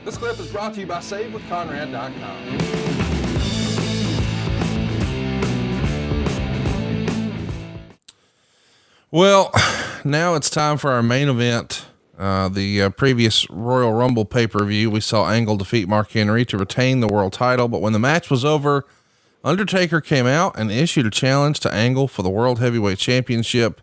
This clip is brought to you by SaveWithConrad.com. Well, now it's time for our main event. The previous Royal Rumble pay-per-view, we saw Angle defeat Mark Henry to retain the world title, but when the match was over, Undertaker came out and issued a challenge to Angle for the World Heavyweight Championship.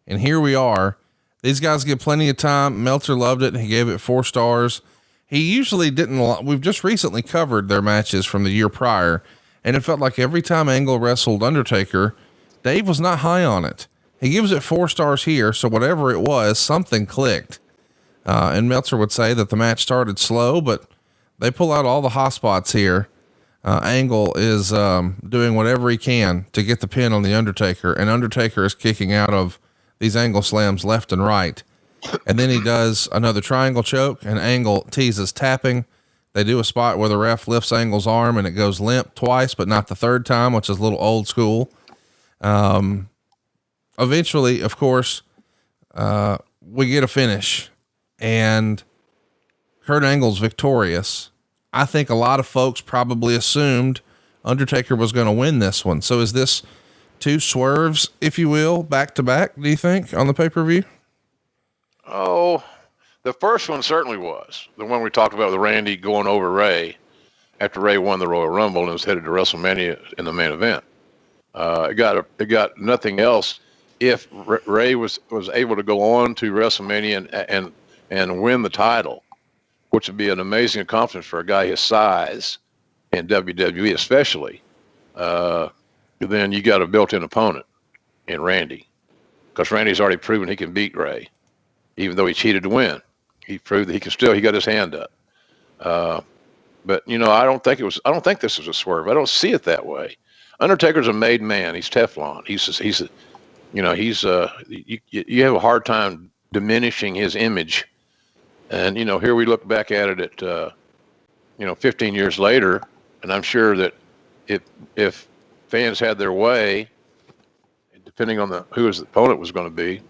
And here we are. These guys get plenty of time. Meltzer loved it. He gave it 4 stars. He usually didn't. We've just recently covered their matches from the year prior, and it felt like every time Angle wrestled Undertaker, Dave was not high on it. He gives it 4 stars here. So whatever it was, something clicked. And Meltzer would say that the match started slow, but they pull out all the hot spots here. Angle is doing whatever he can to get the pin on the Undertaker, and Undertaker is kicking out of these Angle slams left and right. And then he does another triangle choke, and Angle teases tapping. They do a spot where the ref lifts Angle's arm and it goes limp twice, but not the third time, which is a little old school. Eventually, of course, we get a finish, and Kurt Angle's victorious. I think a lot of folks probably assumed Undertaker was going to win this one. So is this 2 swerves, if you will, back to back, do you think, on the pay-per-view? Oh, the first one certainly was. The one we talked about with Randy going over Ray after Ray won the Royal Rumble and was headed to WrestleMania in the main event. It got nothing else. If Ray was able to go on to WrestleMania and win the title, which would be an amazing accomplishment for a guy his size in WWE especially, then you got a built-in opponent in Randy, because Randy's already proven he can beat Ray, even though he cheated to win. He proved that he got his hand up. But I don't think this is a swerve. I don't see it that way. Undertaker's a made man. He's Teflon. You have a hard time diminishing his image. And, here we look back at it at, 15 years later, and I'm sure that if fans had their way, depending on who his opponent was going to be,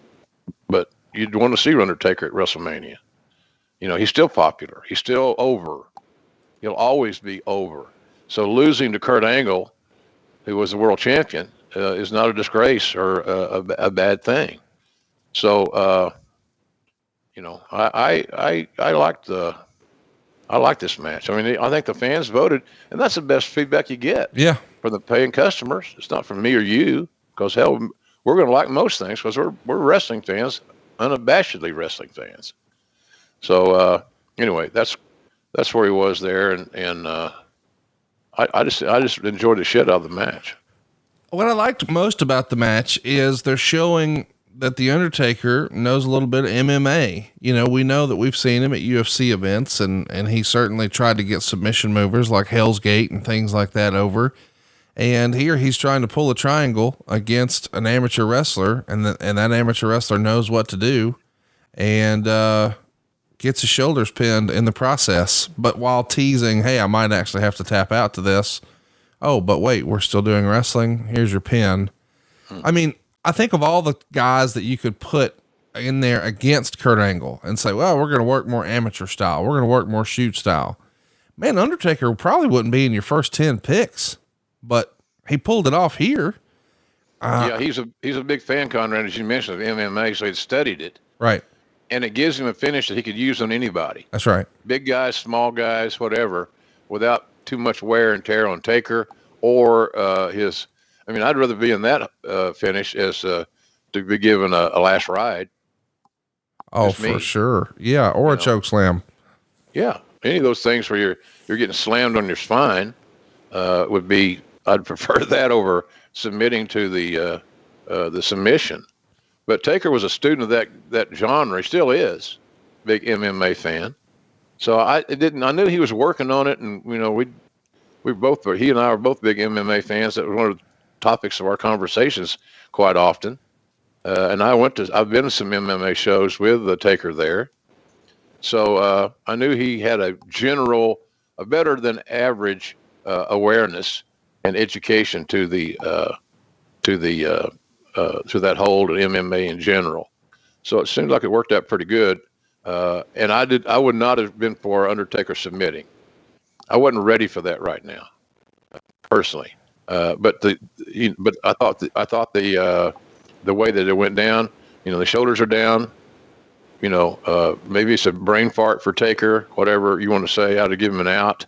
but you'd want to see Undertaker at WrestleMania. He's still popular. He's still over. He'll always be over. So losing to Kurt Angle, who was the world champion, is not a disgrace or a bad thing. So, I like this match. I mean, I think the fans voted, and that's the best feedback you get. Yeah. From the paying customers. It's not from me or you, because hell, we're going to like most things because we're wrestling fans, unabashedly wrestling fans. So anyway, that's where he was there, and I just enjoyed the shit out of the match. What I liked most about the match is they're showing that the Undertaker knows a little bit of MMA. We know that we've seen him at UFC events, and he certainly tried to get submission movers like Hell's Gate and things like that over. And here he's trying to pull a triangle against an amateur wrestler, and that amateur wrestler knows what to do, and gets his shoulders pinned in the process. But while teasing, hey, I might actually have to tap out to this. Oh, but wait, we're still doing wrestling. Here's your pin. I mean, I think of all the guys that you could put in there against Kurt Angle and say, well, we're going to work more amateur style. We're going to work more shoot style. Man, Undertaker probably wouldn't be in your first 10 picks, but he pulled it off here. Yeah, he's a big fan, Conrad, as you mentioned, of MMA, so he'd studied it. Right. And it gives him a finish that he could use on anybody. That's right. Big guys, small guys, whatever, without too much wear and tear on Taker or I'd rather be in that finish as to be given a last ride. Oh, for sure. Yeah, or a choke slam. Yeah, any of those things where you're getting slammed on your spine would be. I'd prefer that over submitting to the submission. But Taker was a student of that genre. He still is. Big MMA fan. So I knew he was working on it, and he and I are both big MMA fans. That was one of the topics of our conversations quite often. And I've been to some MMA shows with the Taker there. So I knew he had a better than average awareness and education to that hold of MMA in general. So it seemed like it worked out pretty good. And I would not have been for Undertaker submitting. I wasn't ready for that right now, personally. But I thought the way that it went down, the shoulders are down. Maybe it's a brain fart for Taker, whatever you want to say, how to give him an out.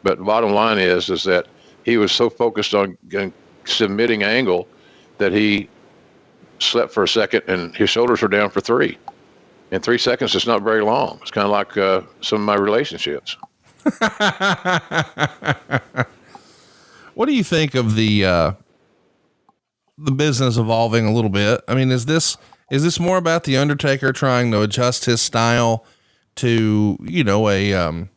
But the bottom line is that he was so focused on submitting Angle that he slept for a second and his shoulders were down for 3. And 3 seconds is not very long. It's kind of like some of my relationships. What do you think of the business evolving a little bit? I mean, is this more about the Undertaker trying to adjust his style to, I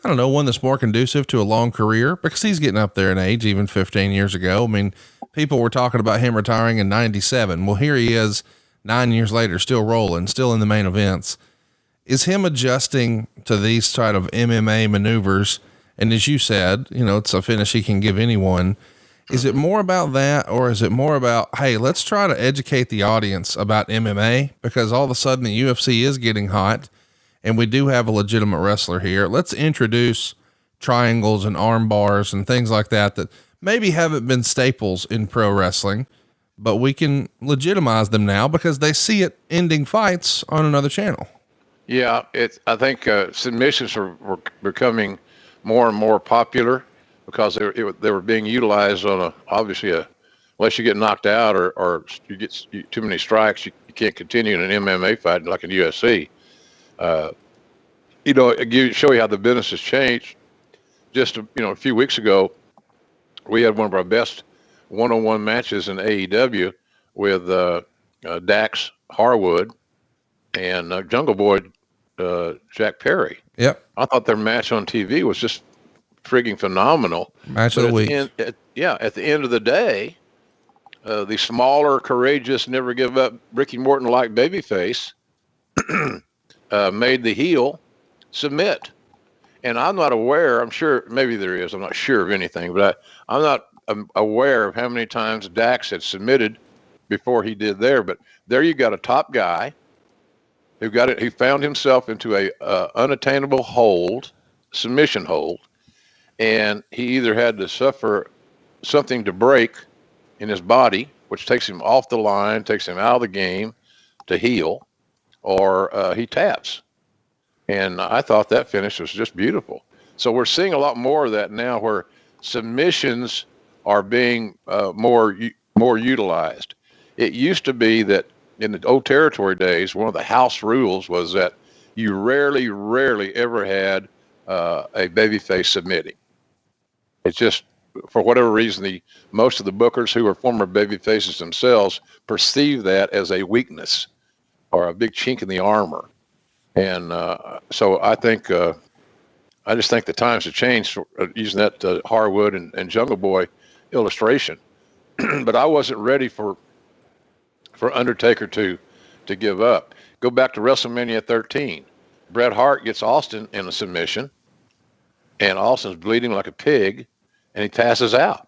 don't know, one that's more conducive to a long career, because he's getting up there in age, even 15 years ago. I mean, people were talking about him retiring in 97. Well, here he is 9 years later, still rolling, still in the main events. Is him adjusting to these sort of MMA maneuvers? And as you said, it's a finish he can give anyone. Is it more about that, or is it more about, hey, let's try to educate the audience about MMA, because all of a sudden the UFC is getting hot and we do have a legitimate wrestler here. Let's introduce triangles and arm bars and things like that maybe haven't been staples in pro wrestling, but we can legitimize them now because they see it ending fights on another channel. Yeah, I think submissions were becoming more and more popular because they were being utilized on unless you get knocked out or you get too many strikes, you can't continue in an MMA fight like in UFC. Show you how the business has changed. Just a few weeks ago, we had one of our best one-on-one matches in AEW with Dax Harwood and Jungle Boy Jack Perry. Yep. I thought their match on TV was just frigging phenomenal. Match of the week. At the end of the day, the smaller, courageous, never give up Ricky Morton-like babyface made the heel submit. And I'm not aware, I'm sure, maybe there is, I'm not sure of anything, but I'm not aware of how many times Dax had submitted before he did there. But there you got a top guy who found himself into a unattainable submission hold, and he either had to suffer something to break in his body, which takes him off the line, takes him out of the game to heel, or he taps. And I thought that finish was just beautiful. So we're seeing a lot more of that now, where submissions are being more utilized. It used to be that in the old territory days, one of the house rules was that you rarely ever had a babyface submitting. It's just, for whatever reason, most of the bookers who are former babyfaces themselves perceive that as a weakness or a big chink in the armor. And so I just think the times have changed, using that Harwood and Jungle Boy illustration. But I wasn't ready for Undertaker to give up. Go back to WrestleMania 13. Bret Hart gets Austin in a submission, and Austin's bleeding like a pig, and he passes out.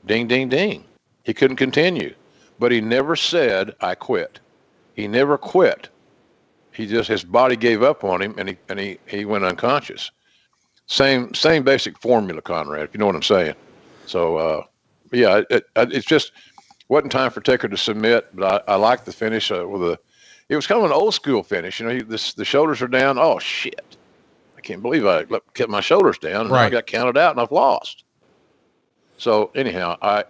Ding, ding, ding. He couldn't continue. But he never said, I quit. He never quit. His body gave up on him, and he went unconscious. Same basic formula, Conrad, if you know what I'm saying. So, it's just wasn't time for Taker to submit, but I like the finish it was kind of an old school finish. The shoulders are down. Oh shit. I can't believe I kept my shoulders down, and right. I got counted out and I've lost. So anyhow, I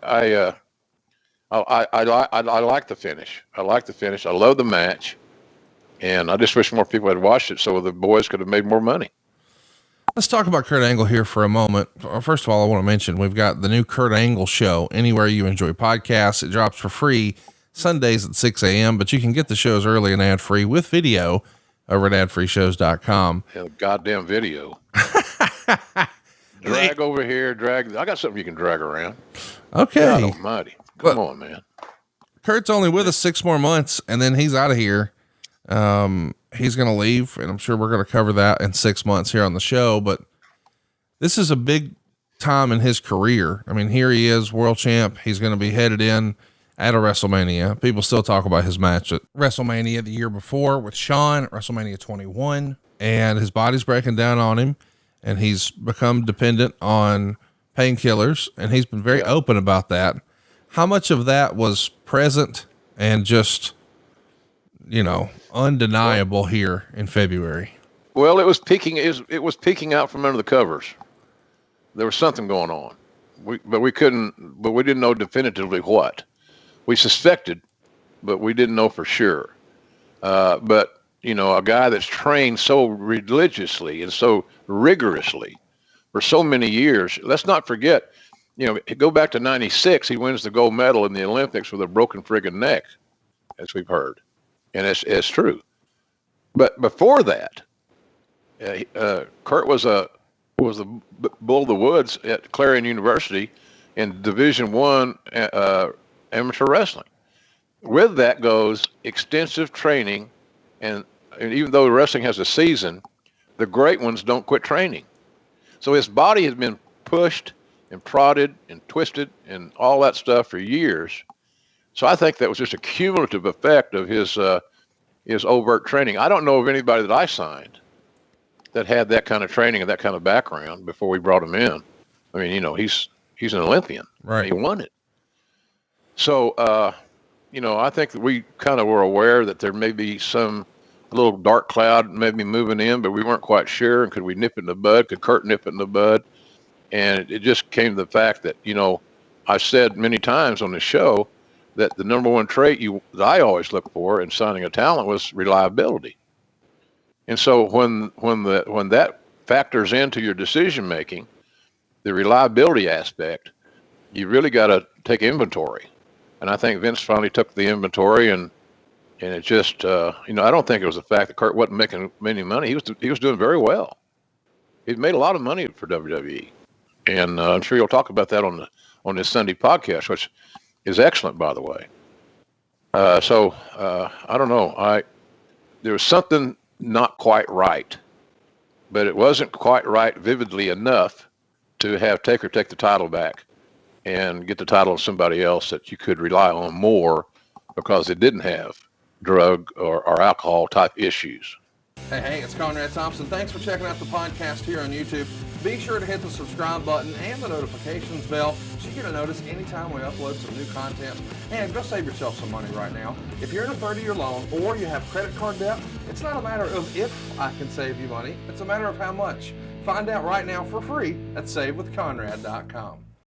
like the finish. I like the finish. I love the match. And I just wish more people had watched it so the boys could have made more money. Let's talk about Kurt Angle here for a moment. First of all, I want to mention we've got the new Kurt Angle show anywhere you enjoy podcasts. It drops for free Sundays at 6 a.m., but you can get the shows early and ad free with video over at adfreeshows.com. Hell, goddamn video. Drag over here, I got something you can drag around. Okay. God almighty. Come on, man. Kurt's only with us 6 more months, and then he's out of here. He's going to leave, and I'm sure we're going to cover that in 6 months here on the show, but this is a big time in his career. I mean, here he is, world champ. He's going to be headed in at a WrestleMania. People still talk about his match at WrestleMania the year before with Shawn at WrestleMania 21, and his body's breaking down on him, and he's become dependent on painkillers, and he's been very open about that. How much of that was present and just, undeniable here in February? Well, it was peeking. It was peeking out from under the covers. There was something going on, but we didn't know definitively what. We suspected, but we didn't know for sure. But a guy that's trained so religiously and so rigorously for so many years. Let's not forget, go back to '96. He wins the gold medal in the Olympics with a broken friggin' neck, as we've heard, and it's true. But before that, Kurt was a bull of the woods at Clarion University in Division I amateur wrestling. With that goes extensive training, and even though wrestling has a season, the great ones don't quit training. So his body has been pushed and prodded and twisted and all that stuff for years. So I think that was just a cumulative effect of his overt training. I don't know of anybody that I signed that had that kind of training and that kind of background before we brought him in. I mean, he's an Olympian. Right. He won it. So, I think that we kind of were aware that there may be a little dark cloud maybe moving in, but we weren't quite sure. And could we nip it in the bud? Could Kurt nip it in the bud? And it just came to the fact that, I've said many times on the show that the number one trait that I always look for in signing a talent was reliability. And so when that factors into your decision making, the reliability aspect, you really got to take inventory. And I think Vince finally took the inventory, and it just I don't think it was the fact that Kurt wasn't making many money. He was doing very well. He'd made a lot of money for WWE, and I'm sure you'll talk about that on this Sunday podcast, which is excellent, by the way. So I don't know. There was something not quite right, but it wasn't quite right vividly enough to have Taker take the title back and get the title of somebody else that you could rely on more because it didn't have drug or alcohol type issues. Hey, it's Conrad Thompson. Thanks for checking out the podcast here on YouTube. Be sure to hit the subscribe button and the notifications bell so you get a notice anytime we upload some new content. And go save yourself some money right now. If you're in a 30-year loan or you have credit card debt, it's not a matter of if I can save you money. It's a matter of how much. Find out right now for free at SaveWithConrad.com.